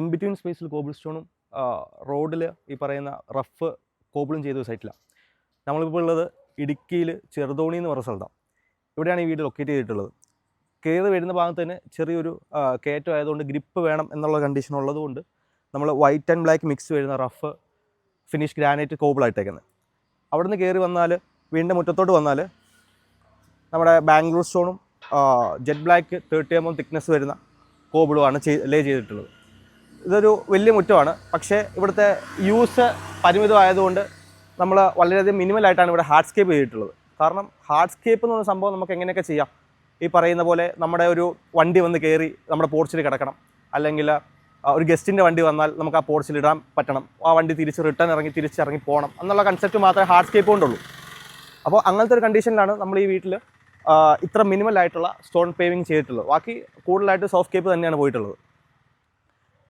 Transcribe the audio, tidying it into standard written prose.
In between സ്പേസിൽ cobble സ്റ്റോണും റോഡിൽ ഈ പറയുന്ന റഫ് കോബിളും ചെയ്ത സൈറ്റിലാണ്. നമ്മളിപ്പോൾ ഉള്ളത് ഇടുക്കിയിൽ ചെറുതോണി എന്ന് പറഞ്ഞ സ്ഥലത്താണ്. ഇവിടെയാണ് ഈ വീട് ലൊക്കേറ്റ് ചെയ്തിട്ടുള്ളത്. കയറി വരുന്ന ഭാഗത്ത് തന്നെ ചെറിയൊരു കയറ്റം ആയതുകൊണ്ട് ഗ്രിപ്പ് വേണം എന്നുള്ള കണ്ടീഷൻ ഉള്ളതുകൊണ്ട് നമ്മൾ വൈറ്റ് ആൻഡ് ബ്ലാക്ക് മിക്സ് വരുന്ന റഫ് ഫിനിഷ് ഗ്രാനൈറ്റ് കോബിളായിട്ടേക്കുന്നത്. അവിടെ നിന്ന് കയറി വന്നാൽ വീണ്ടും മുറ്റത്തോട്ട് വന്നാൽ നമ്മുടെ ബാംഗ്ലൂർ സ്റ്റോണും ജെറ്റ് ബ്ലാക്ക് 30 mm തിക്നെസ് വരുന്ന കോബിളുമാണ് ലേ ചെയ്തിട്ടുള്ളത്. ഇതൊരു വലിയ മുറ്റമാണ്. പക്ഷേ ഇവിടുത്തെ യൂസ് പരിമിതമായതുകൊണ്ട് നമ്മൾ വളരെയധികം മിനിമലായിട്ടാണ് ഇവിടെ ഹാർഡ്സ്കേപ്പ് ചെയ്തിട്ടുള്ളത്. കാരണം ഹാർഡ്സ്കേപ്പ് എന്ന് പറഞ്ഞ സംഭവം നമുക്ക് എങ്ങനെയൊക്കെ ചെയ്യാം. ഈ പറയുന്ന പോലെ നമ്മുടെ ഒരു വണ്ടി വന്ന് കയറി നമ്മുടെ പോർച്ചിൽ കിടക്കണം, അല്ലെങ്കിൽ ഒരു ഗസ്റ്റിൻ്റെ വണ്ടി വന്നാൽ നമുക്ക് ആ പോർച്ചിൽ ഇടാൻ പറ്റണം, ആ വണ്ടി തിരിച്ചിറങ്ങി പോകണം എന്നുള്ള കൺസെപ്റ്റ് മാത്രമേ ഹാർഡ്സ്കേപ്പ് കൊണ്ടുള്ളൂ. അപ്പോൾ അങ്ങനത്തെ ഒരു കണ്ടീഷനിലാണ് നമ്മൾ ഈ വീട്ടിൽ ഇത്ര മിനിമലായിട്ടുള്ള സ്റ്റോൺ പേവിങ് ചെയ്തിട്ടുള്ളത്. ബാക്കി കൂടുതലായിട്ട് സോഫ്റ്റ് കേപ്പ് തന്നെയാണ് പോയിട്ടുള്ളത്.